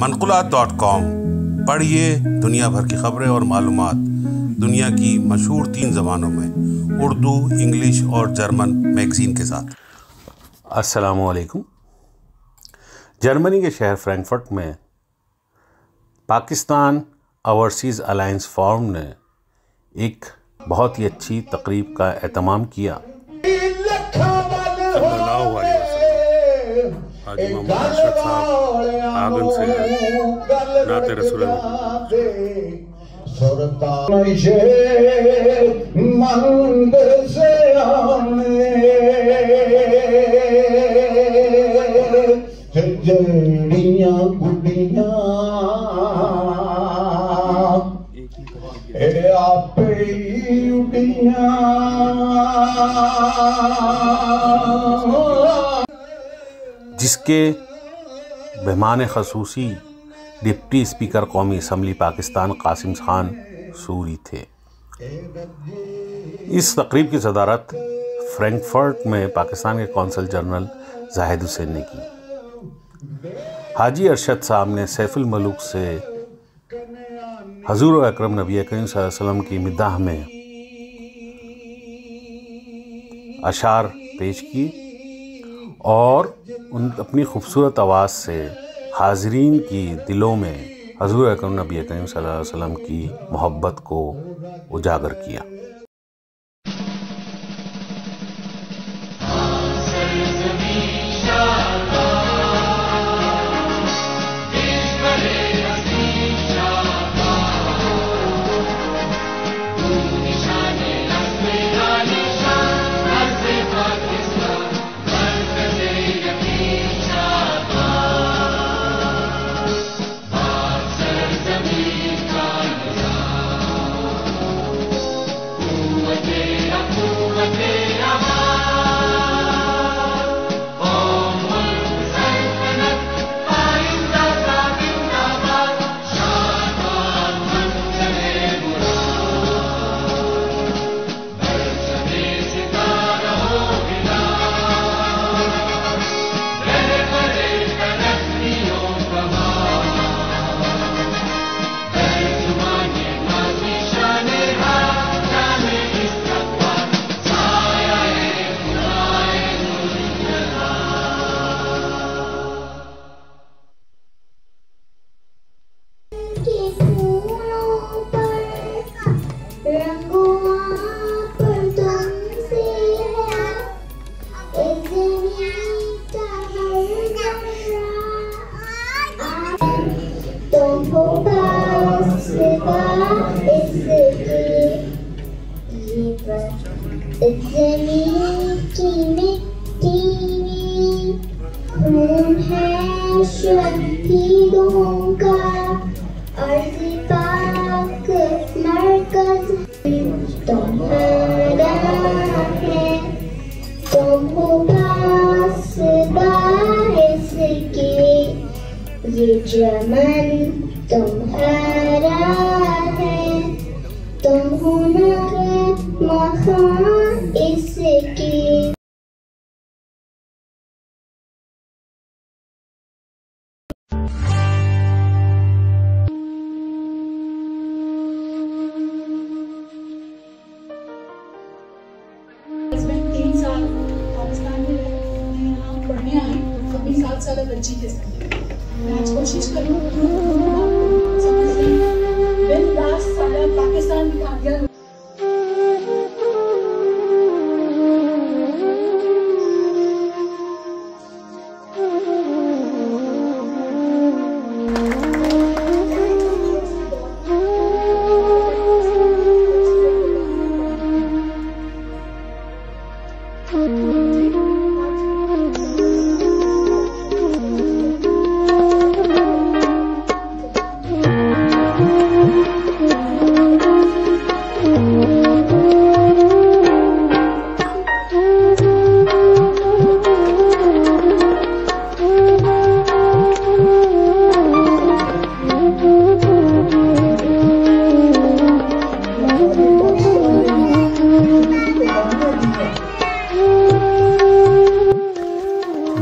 मनकुलात.com पढ़िए दुनिया भर की खबरें और मालूमात दुनिया की मशहूर 3 ज़बानों में, उर्दू, इंग्लिश और जर्मन मैगज़ीन के साथ। अस्सलामु अलैकुम। जर्मनी के शहर फ्रैंकफर्ट में पाकिस्तान ओवरसीज़ अलायंस फोरम ने एक बहुत ही अच्छी तकरीब का एहतमाम किया। हाजी मोहम्मद अशरफ साहब आगन से नाते रसूल जड़ियां गुड़ियां आपे उड़ियां। जिसके मेहमान खसूसी डिप्टी स्पीकर कौमी असम्बली पाकिस्तान कासिम खान सूरी थे। इस तकरीब की सदारत फ्रैंकफर्ट में पाकिस्तान के कौंसल जनरल जाहिद हुसैन ने की। हाजी अरशद साहब ने सैफुल मलूक से हजूर अकरम नबी करीम सल्लल्लाहु अलैहि वसल्लम की मिदाह में अशार पेश की और अपनी खूबसूरत आवाज़ से हाज़रीन की दिलों में हजूर अकरम नबी करीम सल्लल्लाहु अलैहि वसल्लम की मोहब्बत को उजागर किया। ज़मीन की मिट्टी में खून है शहीदों का, अर्ज़ पाक मरकज़ तुम्हारा है, तुम हो पासदार इसके, ये चमन तुम्हारा है, तुम हो मखान इसकी। हस्बैंड 3 साल पाकिस्तान में यहाँ पढ़ने आए, अपनी 7 साल बच्ची के साथ मैं आज कोशिश करूँ समझने बिंदास सारा पाकिस्तान की कामयाब।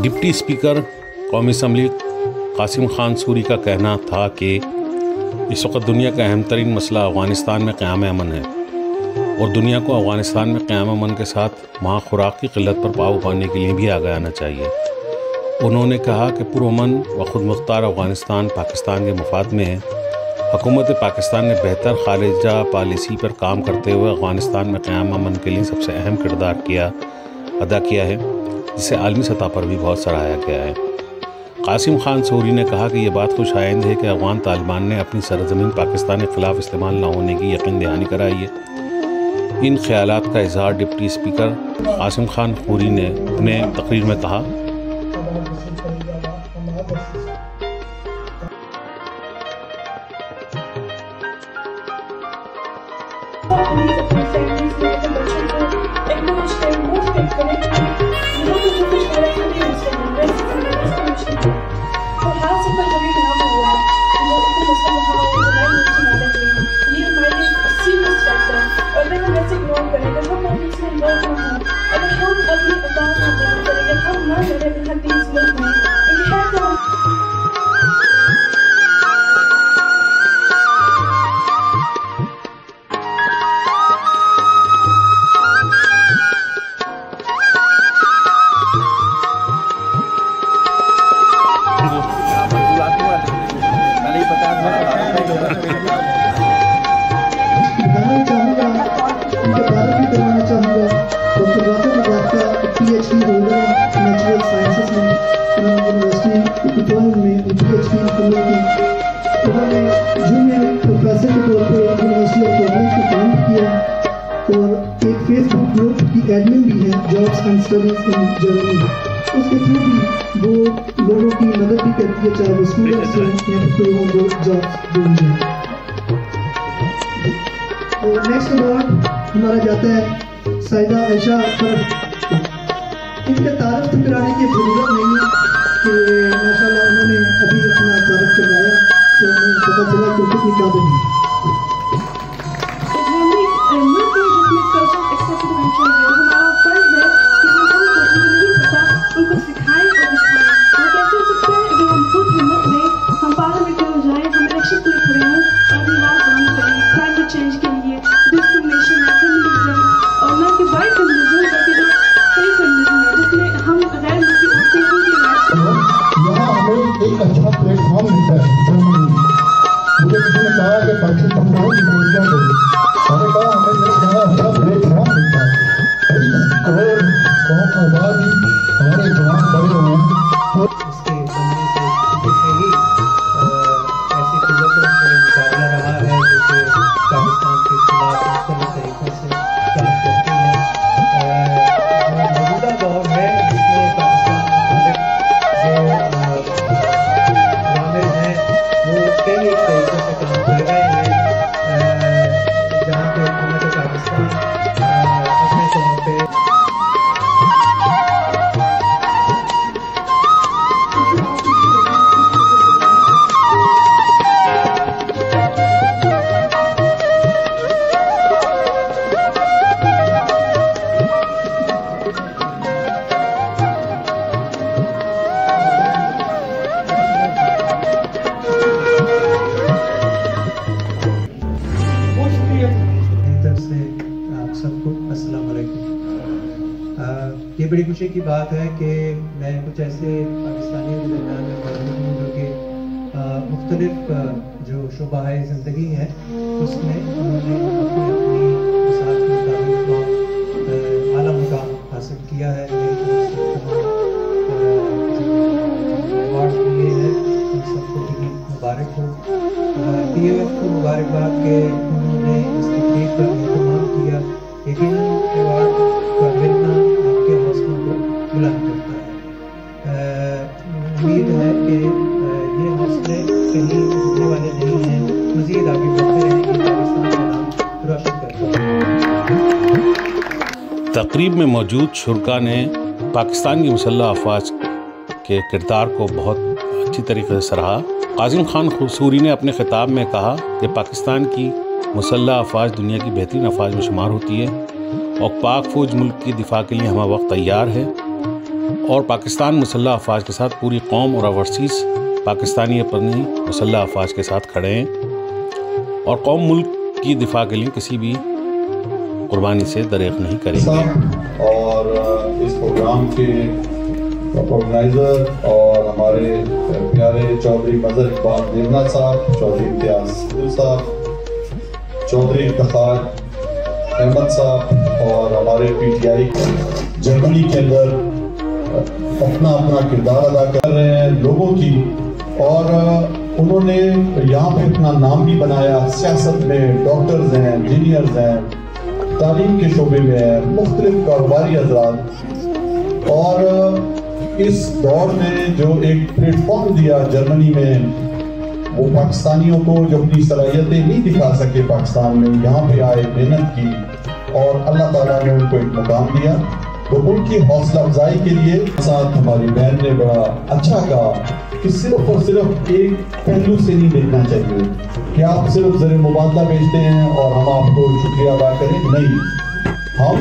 डिप्टी स्पीकर कौमी असम्बली कासिम खान सूरी का कहना था कि इस वक्त दुनिया का अहम तरीन मसला अफ़गानिस्तान में क़याम अमन है और दुनिया को अफ़गानिस्तान में क़याम अमन के साथ वहाँ खुराक की किल्लत पर काबू पाने के लिए भी आगे आना चाहिए। उन्होंने कहा कि पुरअमन व खुद मुख्तार अफ़गानिस्तान पाकिस्तान के मफाद में है। हुकूमत पाकिस्तान ने बेहतर खारिजा पॉलिसी पर काम करते हुए अफ़गानिस्तान में क़याम अमन के लिए सबसे अहम किरदार अदा किया है, जिसे आलमी सतह पर भी बहुत सराहा गया है। कासिम खान सूरी ने कहा कि ये बात खुश आइंद है कि अफ़गान तालिबान ने अपनी सरज़मीन पाकिस्तान के ख़िलाफ़ इस्तेमाल न होने की यकीन दहानी कराई है। इन ख्यालात का इजहार डिप्टी स्पीकर कासिम खान सूरी ने अपने तकरीर में कहा। एडमिन भी है jobs and studies in Germany. उसके थ्रू भी वो लोगों की मदद भी करती है, चाहे वो स्टूडेंट्स हैं या कोई वो जॉब्स ढूंढ रहे हैं। और नेक्स्ट अवार्ड हमारा जाता है साइदा आयशा फरद। इनके तारीफ तो कराने की ज़रूरत नहीं है कि माशाल्लाह उन्होंने अभी अपना तारीफ करवाया तो हमें पता चला कि कितनी काबिल है। एक अच्छा प्लेटफॉर्म मिलता है जर्मनी में। मुझे किसी ने कहा कि पाकिस्तान बहुत इंडिया को मैंने कहा हमें यहाँ अच्छा प्लेटफॉर्म मिलता है। 23 करोड़ कौम आबादी हमारे जवान बड़े हुए हैं। इसके बनने से ही ऐसी कुव्वतों से मुकाबला रहा है जो कि पाकिस्तान के खिलाफ मुख्तलिफ तरीक़ों से काम करती हैं। मौजूदा दौर है जिसमें पाकिस्तान कई एक तरीक़ों से काम कर रहे हैं, जहाँ पे हुकूमत पाकिस्तान अपने तौर पे ये बड़ी खुशी की बात है कि मैं कुछ ऐसे पाकिस्तानियों के दरमियान में मौजूद हूँ जो कि मुख्तलिफ जो शुबा ज़िंदगी है उसमें उन्होंने अपनी मिसाल के मुताबिक आला मुकाम हासिल किया है। अवार्ड लिए हैं उन सबको भी मुबारक हो। POF को मुबारकबाद के उन्होंने इस तकरीब का इंतज़ाम किया। यकीन अवार्ड का मिलना आपके हौसलों को बुलंद करता है। उम्मीद है कि ये हौसले कहीं रुकने वाले नहीं हैं, मज़ीद आगे बढ़ते रहेंगे, पाकिस्तान का नाम रोशन करते हैं। तकरीब में मौजूद शुरका ने पाकिस्तान की मुसल्लह अफवाज के किरदार को बहुत अच्छी तरीके से सराहा। कासिम खान सूरी ने अपने खिताब में कहा कि पाकिस्तान की मुसल्लह अफवाज दुनिया की बेहतरीन अफवाज में शुमार होती है और पाक फ़ौज मुल्क की दिफा के लिए हमा वक्त तैयार है और पाकिस्तान मुसल्लह अफवाज के साथ पूरी कौम और ओवरसीज़ पाकिस्तानी अपनी मुसल्लह अफवाज के साथ खड़े हैं और कौम मुल्क की दिफा के लिए किसी भी कुर्बानी से दरेक नहीं करेंगे। और इस प्रोग्राम के ऑर्गेनाइज़र और हमारे प्यारे चौधरी मजहर इकबाल देवनाथ साहब, चौधरी इम्तियाज साहब, चौधरी इफ्तिखार अहमद साहब और हमारे PTI जर्मनी के अंदर अपना अपना किरदार अदा कर रहे हैं लोगों की, और उन्होंने यहाँ पे अपना नाम भी बनाया। सियासत में डॉक्टर्स हैं, इंजीनियर्स हैं, तालीम के शोबे में हैं, मुख्तलिफ कारोबारी हजरात, और इस दौर में जो एक प्लेटफॉर्म दिया जर्मनी में, वो पाकिस्तानियों को जो अपनी सलाहियतें नहीं दिखा सके पाकिस्तान में, यहाँ पे आए, मेहनत की और अल्लाह ताला ने उनको एक मुकाम दिया। तो उनकी हौसला अफजाई के लिए साथ हमारी बहन ने बड़ा अच्छा कहा कि सिर्फ और सिर्फ एक पहलू से नहीं देखना चाहिए कि आप सिर्फ ज़र मुबादला बेचते हैं और हम आपको शुक्रिया अदा करें। नहीं, हम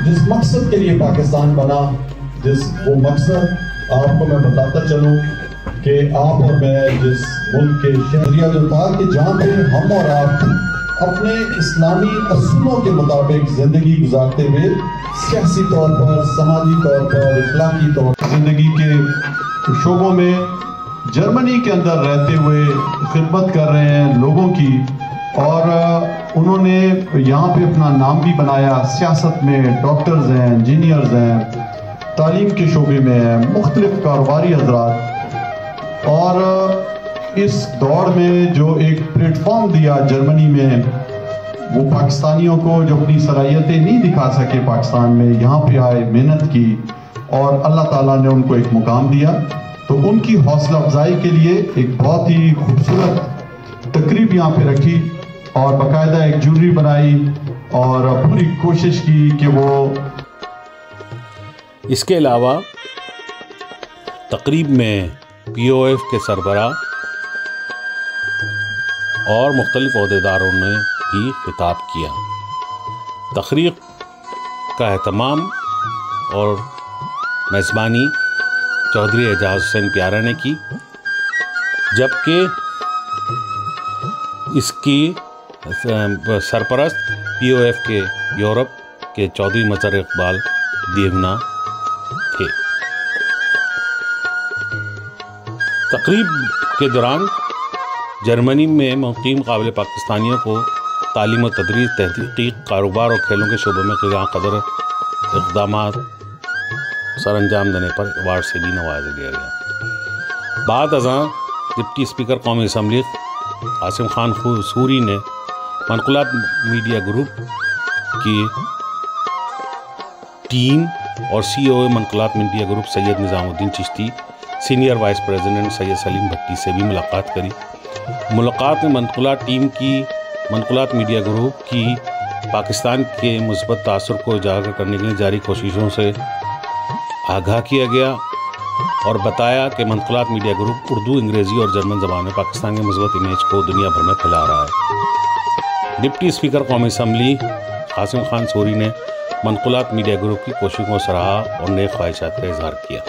जिस मकसद के लिए पाकिस्तान बना, वो मकसद आपको मैं बताता चलूं कि आप और मैं जिस मुल्क के शहरिया जो था कि जहाँ पे हम और आप अपने इस्लामी असूलों के मुताबिक ज़िंदगी गुजारते हुए सियासी तौर पर, समाजी तौर पर, इखलाकी तौर पर ज़िंदगी के शोबों में जर्मनी के अंदर रहते हुए खिदमत कर रहे हैं लोगों की, और उन्होंने यहाँ पे अपना नाम भी बनाया। सियासत में डॉक्टर्स हैं, इंजीनियर्स हैं, तालीम के शोबे में हैं, मुख्तलिफ कारोबारी हजरात, और इस दौर में जो एक प्लेटफॉर्म दिया जर्मनी में, वो पाकिस्तानियों को जो अपनी सलाहियतें नहीं दिखा सके पाकिस्तान में, यहाँ पे आए, मेहनत की और अल्लाह ताला ने उनको एक मुकाम दिया। तो उनकी हौसला अफजाई के लिए एक बहुत ही खूबसूरत तकरीब यहाँ पे रखी और बाकायदा एक जूरी बनाई और पूरी कोशिश की कि वो। इसके अलावा तकरीब में POF के सरबराह और मुख्तलिफ अहदेदारों ने भी खिताब किया। तकरीब का एहतमाम और मेज़बानी चौधरी एजाज हुसैन प्यारा ने की, जबकि इसकी सरपरस्त POF के यूरोप के चौधरी मजहर इकबाल देवना थे। तकरीब के दौरान जर्मनी में मुकीम काबिल पाकिस्तानियों को तालीम और तदरीस, तहकीक, कारोबार और खेलों के शोबों में क़दर इक़दामात सर अंजाम देने पर अवार्ड से भी नवाजा गया गया। बाद अज़ां डिप्टी स्पीकर कौमी असम्बली कासिम खान सूरी ने मनक़ुलात मीडिया ग्रुप की टीम और CEO Manqoolat media group Syed Nizamuddin Chishti, senior vice president Syed Saleem Bhatti से भी मुलाकात करी। मुलाकात में मनक़ुलात मीडिया ग्रुप की पाकिस्तान के मुस्बत तासुर को उजागर करने के लिए जारी कोशिशों से आगाह किया गया और बताया कि मनक़ुलात मीडिया ग्रुप उर्दू, अंग्रेज़ी और जर्मन ज़बान में पाकिस्तान के मुस्बत इमेज को दुनिया भर में फैला रहा है। डिप्टी स्पीकर कौमी असम्बली कासिम खान सूरी ने मनक़ुलात मीडिया ग्रुप की कोशिशों को सराहा और नेक ख्वाहिशात का इजहार किया।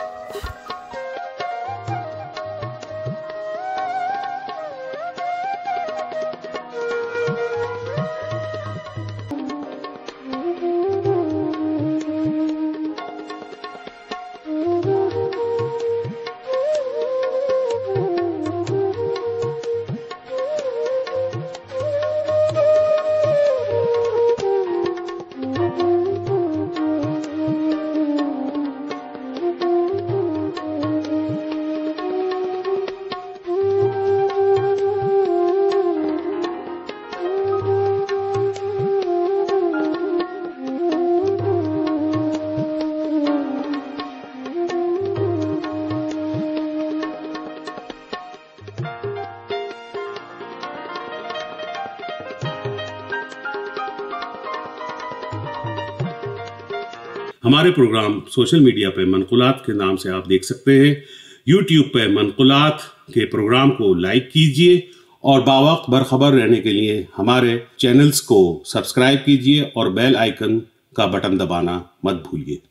हमारे प्रोग्राम सोशल मीडिया पे मनक़ुलात के नाम से आप देख सकते हैं। यूट्यूब पे मनक़ुलात के प्रोग्राम को लाइक कीजिए और बावक्त बरखबर रहने के लिए हमारे चैनल्स को सब्सक्राइब कीजिए और बेल आइकन का बटन दबाना मत भूलिए।